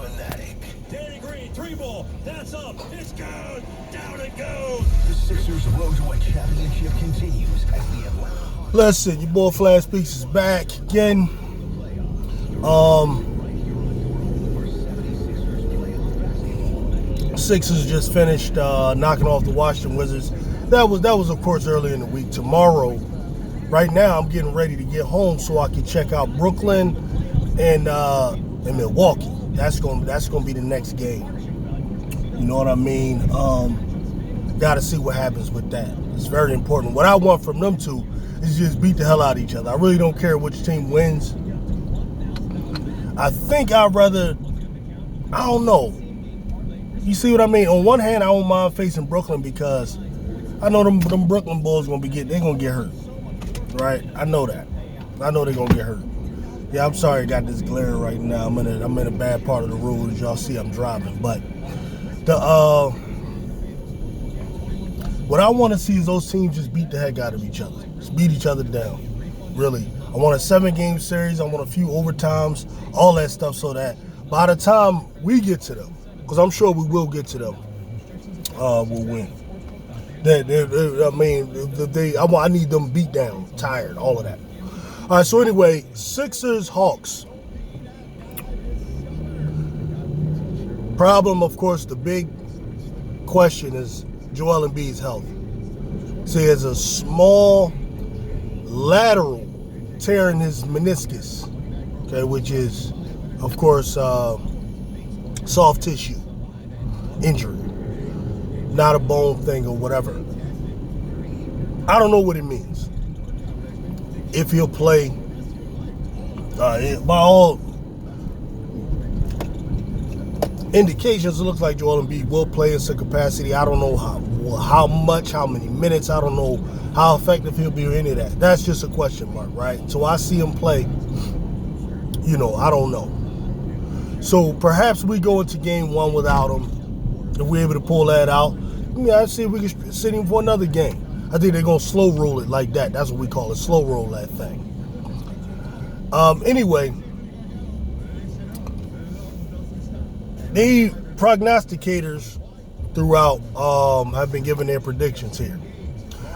fanatic. Danny Green, 3-ball, that's up, it's good, down it goes. The Sixers' road to a championship continues as the Atlanta. Listen, your boy Flash Speaks is back again. Sixers just finished knocking off the Washington Wizards. That was of course early in the week. Tomorrow, right now, I'm getting ready to get home so I can check out Brooklyn and Milwaukee. That's gonna be the next game. You know what I mean? Got to see what happens with that. It's very important. What I want from them two is just beat the hell out of each other. I really don't care which team wins. I think I'd rather, I don't know. You see what I mean? On one hand, I don't mind facing Brooklyn because I know them Brooklyn Bulls they're gonna get hurt. Right? I know that. I know they're gonna get hurt. Yeah, I'm sorry I got this glare right now. I'm in a bad part of the road. As y'all see, I'm driving. But what I want to see is those teams just beat the heck out of each other. Just beat each other down. Really. I want a 7-game series. I want a few overtimes, all that stuff, so that by the time we get to them, because I'm sure we will get to them, we'll win. I need them beat down, tired, all of that. All right, so anyway, Sixers, Hawks. Problem, of course, the big question is Joel Embiid's health. So he has a small lateral tear in his meniscus, okay, which is, of course, soft tissue injury, not a bone thing or whatever. I don't know what it means. If he'll play, by all indications, it looks like Joel Embiid will play in some capacity. I don't know how much, how many minutes. I don't know how effective he'll be or any of that. That's just a question mark, right? So I see him play, I don't know. So perhaps we go into game one without him. If we're able to pull that out, I'd see if we can sit him for another game. I think they're going to slow roll it like that. That's what we call it, slow roll that thing. Anyway, the prognosticators throughout have been giving their predictions here.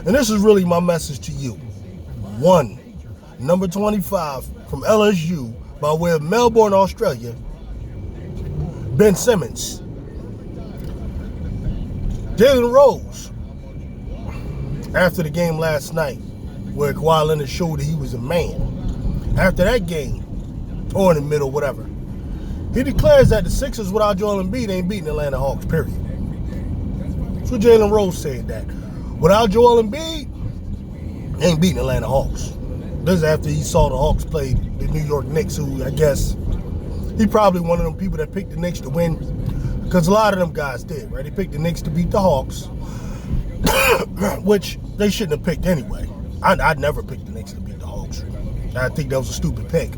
And this is really my message to you. One, number 25 from LSU by way of Melbourne, Australia, Ben Simmons. Jalen Rose, after the game last night, where Kawhi Leonard showed that he was a man, after that game, or in the middle, whatever, he declares that the Sixers without Joel Embiid ain't beating the Atlanta Hawks, period. So Jalen Rose said that. Without Joel Embiid, ain't beating the Atlanta Hawks. This is after he saw the Hawks play the New York Knicks, who I guess he probably one of them people that picked the Knicks to win, because a lot of them guys did, right? They picked the Knicks to beat the Hawks, which they shouldn't have picked anyway. I'd never picked the Knicks to beat the Hawks. I think that was a stupid pick.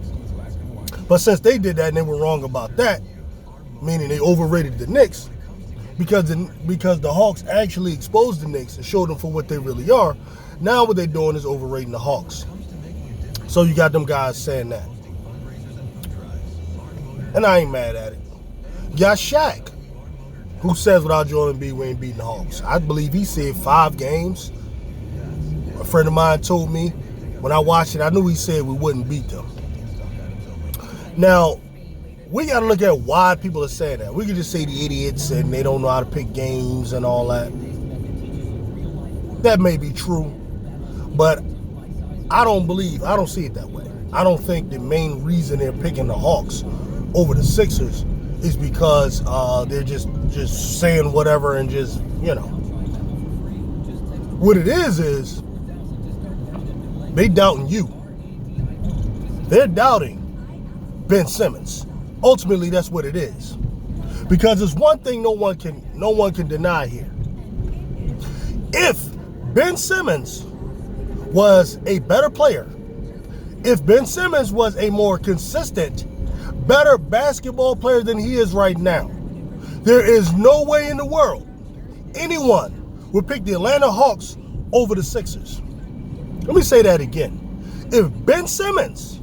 But since they did that and they were wrong about that, meaning they overrated the Knicks, because the Hawks actually exposed the Knicks and showed them for what they really are, now what they're doing is overrating the Hawks. So you got them guys saying that. And I ain't mad at it. You got Shaq, who says without Joel Embiid we ain't beating the Hawks. I believe he said 5 games. A friend of mine told me when I watched it, I knew he said we wouldn't beat them. Now, we got to look at why people are saying that. We could just say the idiots and they don't know how to pick games and all that. That may be true, but I don't see it that way. I don't think the main reason they're picking the Hawks over the Sixers is because they're just saying whatever and just, What it is they doubting you. They're doubting Ben Simmons. Ultimately, that's what it is. Because there's one thing no one can deny here. If Ben Simmons was a better player, if Ben Simmons was a more consistent, better basketball player than he is right now, there is no way in the world anyone would pick the Atlanta Hawks over the Sixers. Let me say that again. If Ben Simmons,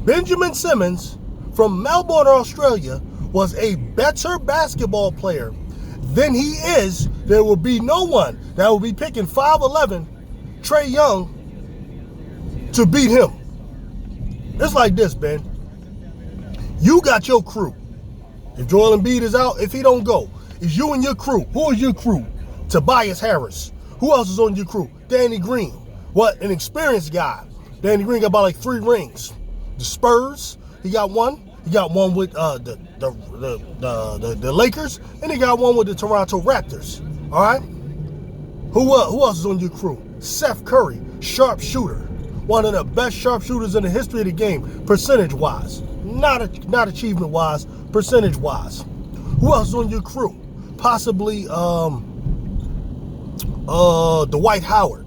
Benjamin Simmons from Melbourne, Australia, was a better basketball player than he is, there will be no one that will be picking 5'11" Trey Young to beat him. It's like this, Ben. You got your crew. If Joel Embiid is out, if he don't go, it's you and your crew. Who is your crew? Tobias Harris. Who else is on your crew? Danny Green. What? An experienced guy. Danny Green got about like 3 rings. The Spurs, he got one. He got one with the Lakers, and he got one with the Toronto Raptors. All right? Who else is on your crew? Seth Curry, sharpshooter. One of the best sharpshooters in the history of the game, percentage-wise. Not achievement-wise, percentage-wise. Who else is on your crew? Possibly Dwight Howard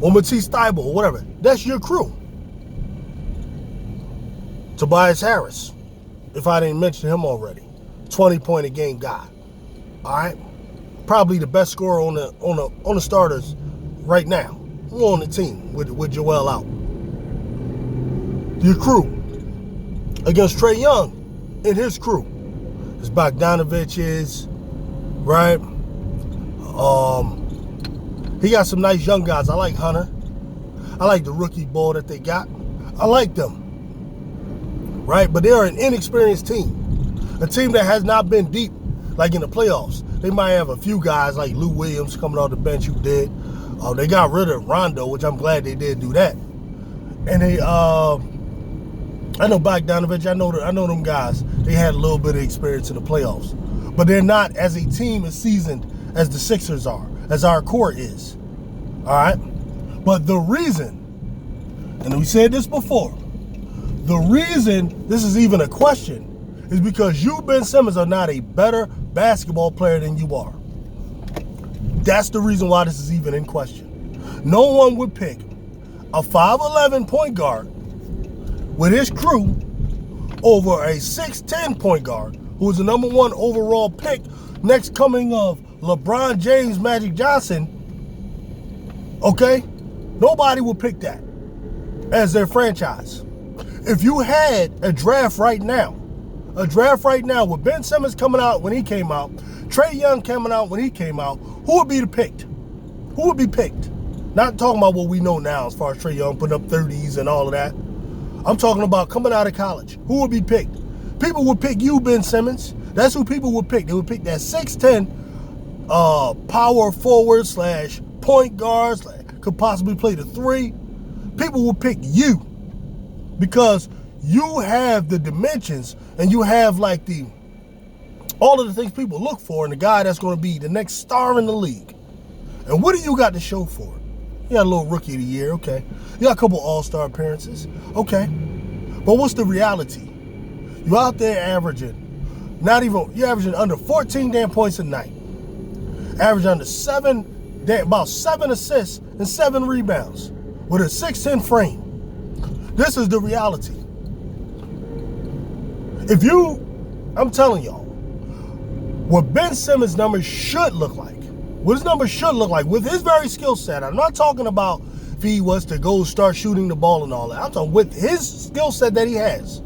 or Matisse Thybulle or whatever. That's your crew. Tobias Harris, if I didn't mention him already, 20-point a game guy. All right, probably the best scorer on the starters right now. Who on the team with Joel out? Your crew against Trey Young and his crew. It's Bogdanovich's, right? He got some nice young guys. I like Hunter. I like the rookie ball that they got. I like them. Right? But they're an inexperienced team. A team that has not been deep, like in the playoffs. They might have a few guys like Lou Williams coming off the bench who did. They got rid of Rondo, which I'm glad they did do that. And they, I know Bogdanovich, I know them guys. They had a little bit of experience in the playoffs. But they're not as a team as seasoned as the Sixers are, as our core is. All right? But the reason, and we said this before, the reason this is even a question is because you, Ben Simmons, are not a better basketball player than you are. That's the reason why this is even in question. No one would pick a 5'11" point guard with his crew over a 6'10" point guard who is the number 1 overall pick next coming of LeBron James, Magic Johnson. Okay? Nobody would pick that as their franchise. If you had a draft right now with Ben Simmons coming out when he came out, Trey Young coming out when he came out, who would be picked? Who would be picked? Not talking about what we know now as far as Trey Young putting up 30s and all of that. I'm talking about coming out of college. Who would be picked? People would pick you, Ben Simmons. That's who people would pick. They would pick that 6'10" power forward / point guard / could possibly play the 3. People would pick you because you have the dimensions and you have like all of the things people look for in the guy that's going to be the next star in the league. And what do you got to show for it? You got a little rookie of the year, okay. You got a couple all-star appearances, okay. But what's the reality? You out there averaging, you're averaging under 14 damn points a night. Averaging under about 7 assists and 7 rebounds with a 6'10" frame. This is the reality. I'm telling y'all, what Ben Simmons' numbers should look like, with his very skill set. I'm not talking about if he was to go start shooting the ball and all that. I'm talking with his skill set that he has.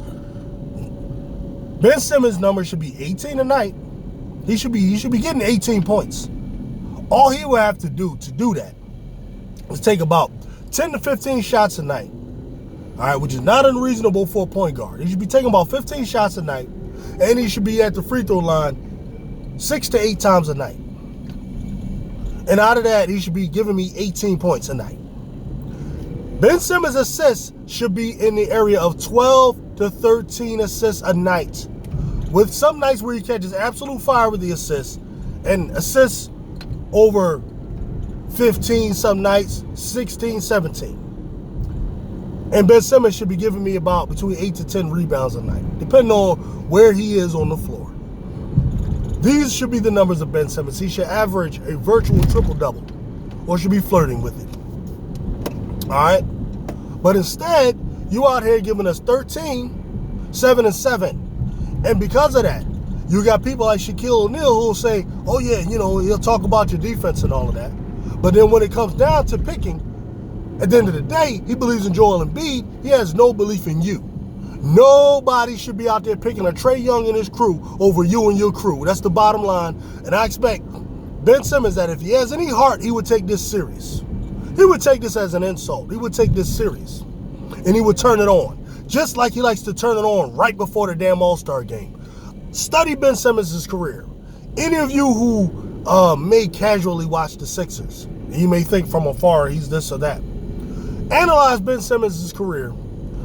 Ben Simmons' numbers should be 18 a night. He should be getting 18 points. All he would have to do that is take about 10 to 15 shots a night. All right, which is not unreasonable for a point guard. He should be taking about 15 shots a night, and he should be at the free throw line 6 to 8 times a night. And out of that, he should be giving me 18 points a night. Ben Simmons' assists should be in the area of 12 to 13 assists a night, with some nights where he catches absolute fire with the assists, and assists over 15 some nights, 16, 17. And Ben Simmons should be giving me about between 8 to 10 rebounds a night, depending on where he is on the floor. These should be the numbers of Ben Simmons. He should average a virtual triple-double, or should be flirting with it. All right? But instead, you out here giving us 13, 7 and 7. And because of that, you got people like Shaquille O'Neal who will say, oh yeah, he'll talk about your defense and all of that. But then when it comes down to picking, at the end of the day, he believes in Joel Embiid. He has no belief in you. Nobody should be out there picking a Trey Young and his crew over you and your crew. That's the bottom line. And I expect Ben Simmons that if he has any heart, he would take this serious. He would take this as an insult. He would take this serious. And he would turn it on. Just like he likes to turn it on right before the damn All-Star game. Study Ben Simmons' career. Any of you who may casually watch the Sixers, and you may think from afar he's this or that. Analyze Ben Simmons' career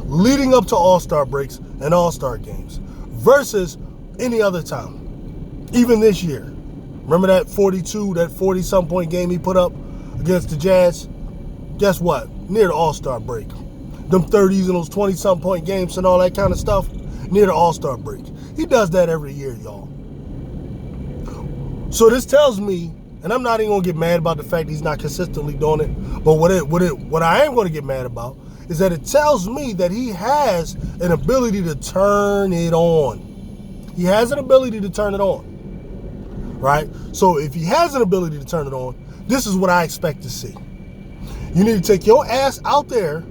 leading up to All-Star breaks and All-Star games versus any other time. Even this year. Remember that 40-some point game he put up against the Jazz? Guess what? Near the All-Star break. Them 30s and those 20-some point games and all that kind of stuff, near the All-Star break. He does that every year, y'all. So this tells me, and I'm not even going to get mad about the fact he's not consistently doing it, but what I am going to get mad about is that it tells me that he has an ability to turn it on. He has an ability to turn it on, right? So if he has an ability to turn it on, this is what I expect to see. You need to take your ass out there,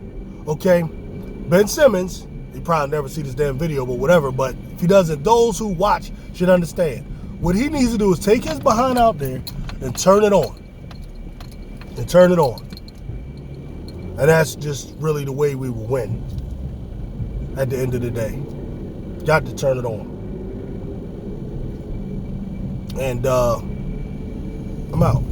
okay? Ben Simmons, he probably never see this damn video, but whatever, but if he doesn't, those who watch should understand. What he needs to do is take his behind out there and turn it on. And turn it on. And that's just really the way we will win at the end of the day. Got to turn it on. And I'm out.